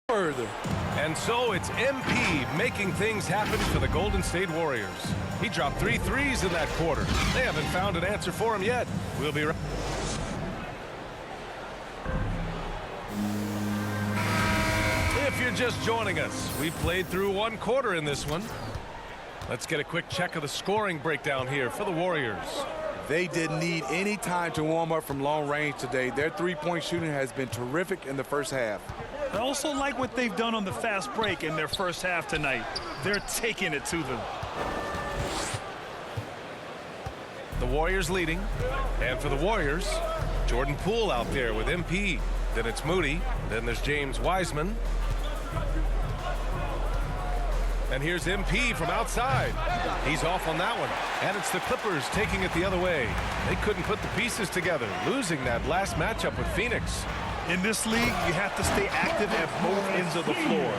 further. And so it's MP making things happen for the Golden State Warriors. He dropped 3 threes in that quarter. They haven't found an answer for him yet. We'll be right. If you're just joining us, we played through 1 quarter in this one. Let's get a quick check of the scoring breakdown here for the Warriors. They didn't need any time to warm up from long range today. Their three-point shooting has been terrific in the first half. I also like what they've done on the fast break in their first half tonight. They're taking it to them. The Warriors leading. And for the Warriors, Jordan Poole out there with MP. Then it's Moody. Then there's James Wiseman. And here's MP from outside. He's off on that one. And it's the Clippers taking it the other way. They couldn't put the pieces together, losing that last matchup with Phoenix. In this league, you have to stay active at both ends of the floor.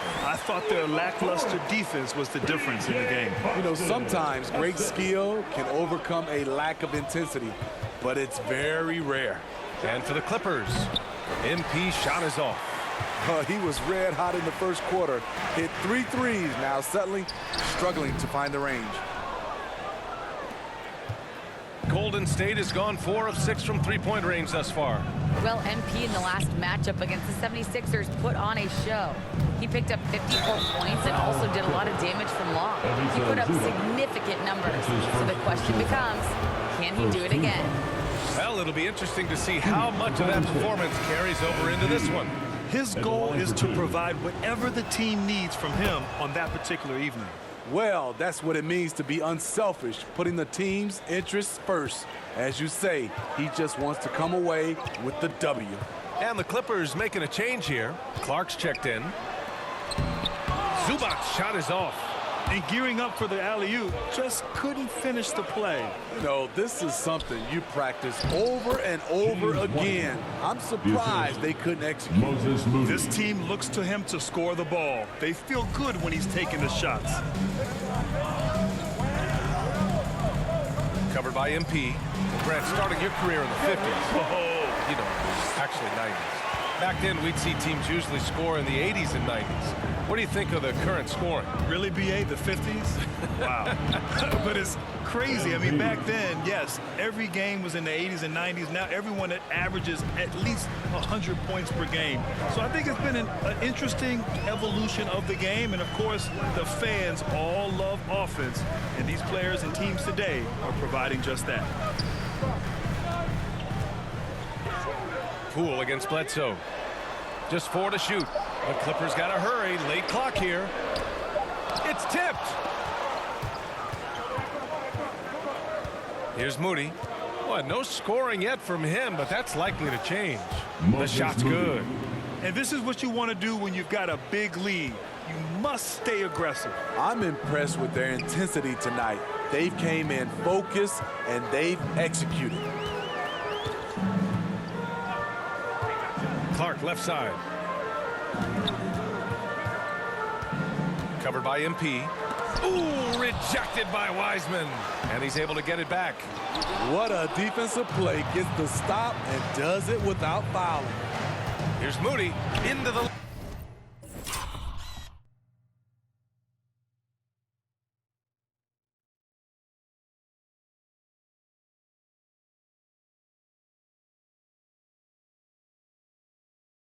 I thought their lackluster defense was the difference in the game. You know, sometimes great skill can overcome a lack of intensity, but it's very rare. And for the Clippers, MP shot is off. He was red hot in the first quarter. Hit 3 threes, now suddenly struggling to find the range. Golden State has gone 4 of 6 from three-point range thus far. Well, MP in the last matchup against the 76ers put on a show. He picked up 54 points and also did a lot of damage from long. He put up significant numbers. So the question becomes, can he do it again? Well, it'll be interesting to see how much of that performance carries over into this one. His goal is to provide whatever the team needs from him on that particular evening. Well, that's what it means to be unselfish, putting the team's interests first. As you say, he just wants to come away with the W. And the Clippers making a change here. Clark's checked in. Zubac's shot is off. And gearing up for the alley-oop, just couldn't finish the play. You know, this is something you practice over and over again. I'm surprised they couldn't execute. This team looks to him to score the ball. They feel good when he's taking the shots. Covered by MP. Brett, starting your career in the 50s. Oh, you know, actually 90s. Back then, we'd see teams usually score in the 80s and 90s. What do you think of the current scoring? Really, BA, the 50s? Wow. But it's crazy. I mean, back then, yes, every game was in the 80s and 90s. Now everyone averages at least 100 points per game. So I think it's been an interesting evolution of the game. And, of course, the fans all love offense. And these players and teams today are providing just that. Poole against Bledsoe. Just 4 to shoot. The Clippers got to hurry. Late clock here. It's tipped. Here's Moody. Well, no scoring yet from him, but that's likely to change. The shot's good. And this is what you want to do when you've got a big lead. You must stay aggressive. I'm impressed with their intensity tonight. They've came in focused and they've executed. Clark left side. Covered by MP. Ooh, rejected by Wiseman. And he's able to get it back. What a defensive play. Gets the stop and does it without fouling. Here's Moody into the...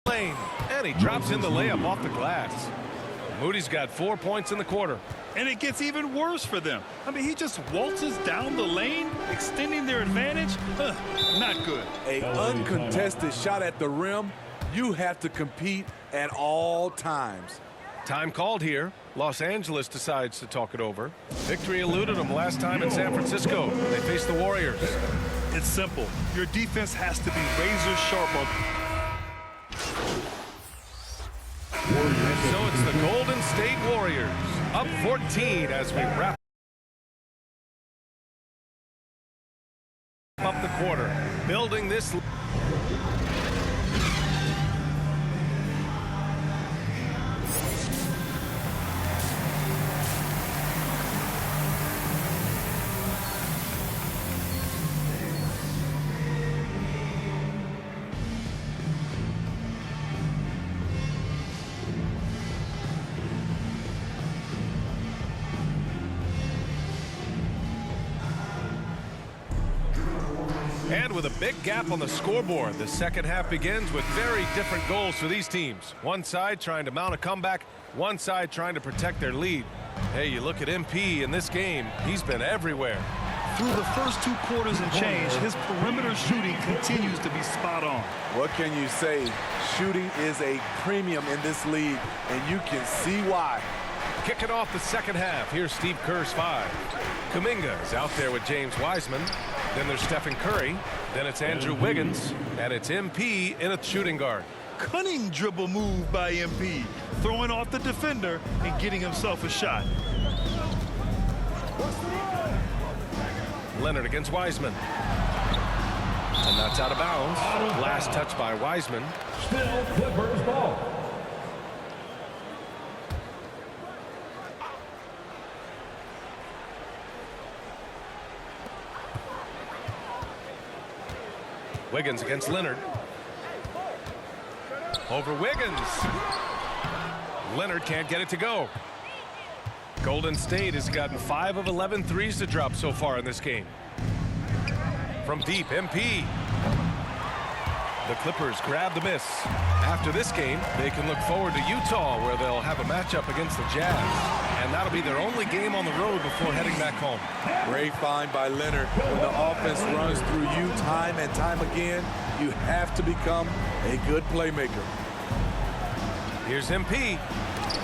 lane. And he drops in the layup off the glass. Moody's got 4 points in the quarter. And it gets even worse for them. I mean, he just waltzes down the lane, extending their advantage. Not good. An uncontested shot at the rim. You have to compete at all times. Time called here. Los Angeles decides to talk it over. Victory eluded them last time in San Francisco. They face the Warriors. It's simple. Your defense has to be razor sharp on. So it's the Golden State Warriors up 14 as we wrap up the quarter, building this. started with a big gap on the scoreboard. The second half begins with very different goals for these teams. One side trying to mount a comeback, one side trying to protect their lead. Hey, you look at MP in this game, he's been everywhere. Through the first 2 quarters and change, his perimeter shooting continues to be spot on. What can you say? Shooting is a premium in this league, and you can see why. Kicking off the second half, here's Steve Kerr's 5. Kuminga is out there with James Wiseman. Then there's Stephen Curry. Then it's Andrew Wiggins. And it's MP in a shooting guard. Cunning dribble move by MP, throwing off the defender and getting himself a shot. Leonard against Wiseman. And that's out of bounds. Last touch by Wiseman. Still Clippers ball. Wiggins against Leonard. Over Wiggins. Leonard can't get it to go. Golden State has gotten 5 of 11 threes to drop so far in this game. From deep, MP. The Clippers grab the miss. After this game, they can look forward to Utah, where they'll have a matchup against the Jazz. And that'll be their only game on the road before heading back home. Great find by Leonard. When the offense runs through you time and time again, you have to become a good playmaker. Here's MP.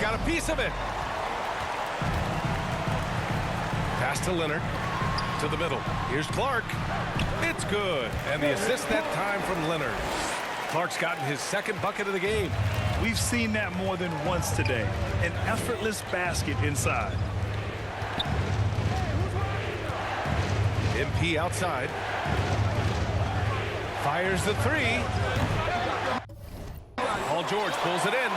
Got a piece of it. Pass to Leonard. To the middle. Here's Clark. It's good. And the assist that time from Leonard. Clark's gotten his second bucket of the game. We've seen that more than once today. An effortless basket inside. MP outside. Fires the 3. Paul George pulls it in.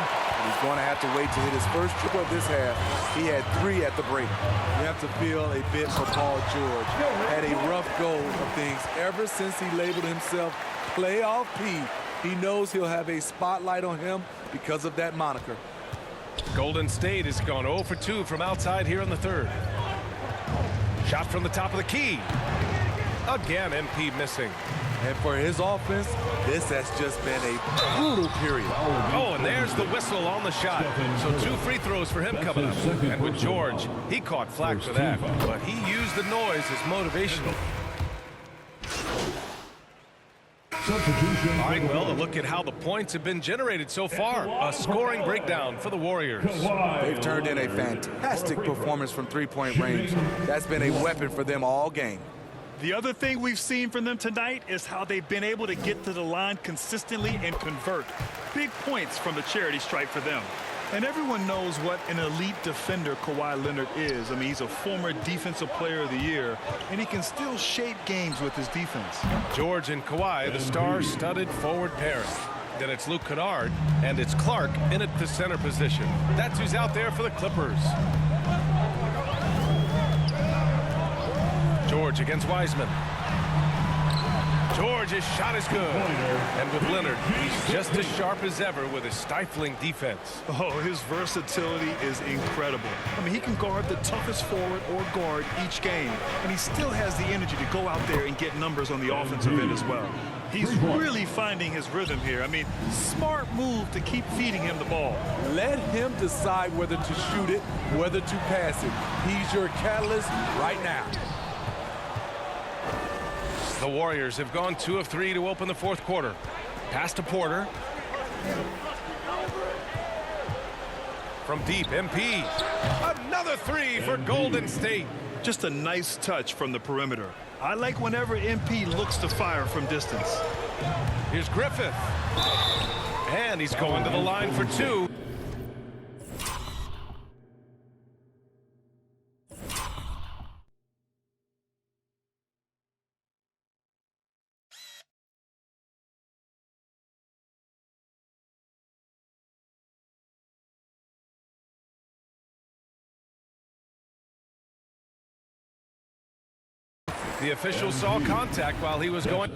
He's going to have to wait to hit his first triple of this half. He had 3 at the break. You have to feel a bit for Paul George. Had a rough go of things ever since he labeled himself Playoff P. He knows he'll have a spotlight on him because of that moniker. Golden State has gone 0 for 2 from outside here in the third. Shot from the top of the key. Again, MP missing. And for his offense, this has just been a brutal period. Oh, and there's the whistle on the shot. So 2 free throws for him coming up. And with George, he caught flack for that. But he used the noise as motivational. All right, well, a look at how the points have been generated so far. A scoring breakdown for the Warriors. They've turned in a fantastic performance from three-point range. That's been a weapon for them all game. The other thing we've seen from them tonight is how they've been able to get to the line consistently and convert. Big points from the charity stripe for them. And everyone knows what an elite defender Kawhi Leonard is. I mean, he's a former Defensive Player of the Year, and he can still shape games with his defense. George and Kawhi, the star-studded forward pairing. Then it's Luke Kennard, and it's Clark in at the center position. That's who's out there for the Clippers. George against Wiseman. George's shot is good. And with Leonard, he's just as sharp as ever with his stifling defense. Oh, his versatility is incredible. I mean, he can guard the toughest forward or guard each game, and he still has the energy to go out there and get numbers on the offensive end as well. He's really finding his rhythm here. I mean, smart move to keep feeding him the ball. Let him decide whether to shoot it, whether to pass it. He's your catalyst right now. The Warriors have gone 2 of 3 to open the fourth quarter. Pass to Porter. From deep, MP. Another 3 for Golden State. Just a nice touch from the perimeter. I like whenever MP looks to fire from distance. Here's Griffith. And he's going to the line for 2. The official saw contact while he was going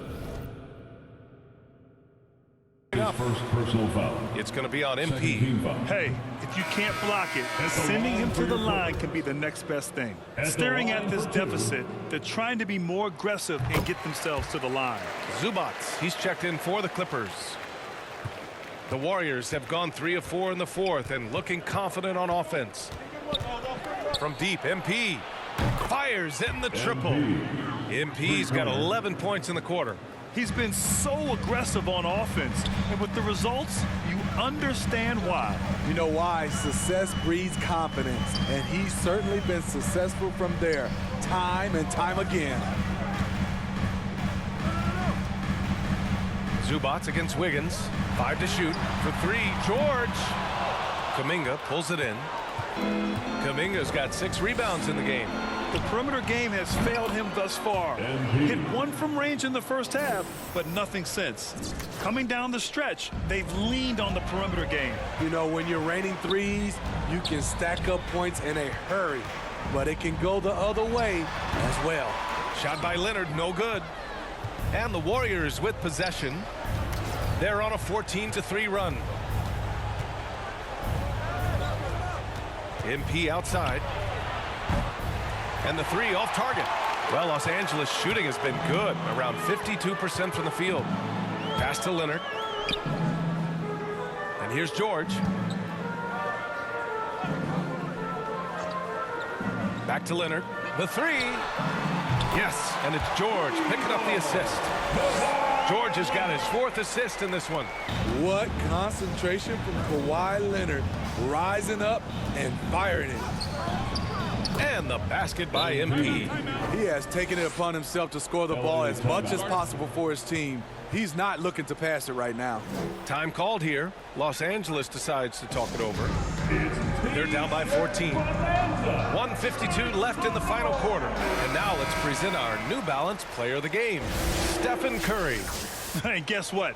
up. first personal foul. It's going to be on Second MP. team foul. Hey, if you can't block it, sending him to the line can be the next best thing. Staring at this deficit, they're trying to be more aggressive and get themselves to the line. Zubac, he's checked in for the Clippers. The Warriors have gone 3 of 4 in the fourth and looking confident on offense. From deep, MP fires in the triple. MP's got 11 points in the quarter. He's been so aggressive on offense, and with the results, you understand why. You know why? Success breeds confidence, and he's certainly been successful from there, time and time again. Zubac against Wiggins. 5 to shoot. For 3, George. Kuminga pulls it in. Kuminga's got 6 rebounds in the game. The perimeter game has failed him thus far. Hit 1 from range in the first half, but nothing since. Coming down the stretch, they've leaned on the perimeter game. You know, when you're raining threes, you can stack up points in a hurry, but it can go the other way as well. Shot by Leonard, no good. And the Warriors with possession. They're on a 14-3 run. MP outside. And the 3 off target. Well, Los Angeles shooting has been good, around 52% from the field. Pass to Leonard. And here's George. Back to Leonard. The 3. Yes, and it's George picking up the assist. George has got his 4th assist in this one. What concentration from Kawhi Leonard, rising up and firing it. And the basket by MP. He has taken it upon himself to score the ball as much as possible for his team. He's not looking to pass it right now. Time called here. Los Angeles decides to talk it over. They're down by 14. 1:52 left in the final quarter. And now let's present our New Balance player of the game, Stephen Curry. And guess what?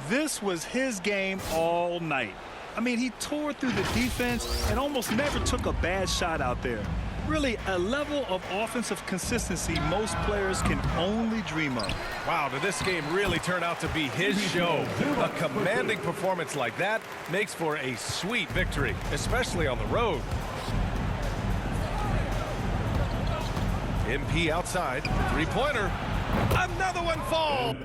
This was his game all night. I mean, he tore through the defense and almost never took a bad shot out there. Really, a level of offensive consistency most players can only dream of. Wow, did this game really turn out to be his show? A commanding performance like that makes for a sweet victory, especially on the road. MP outside, 3-pointer. Another one falls.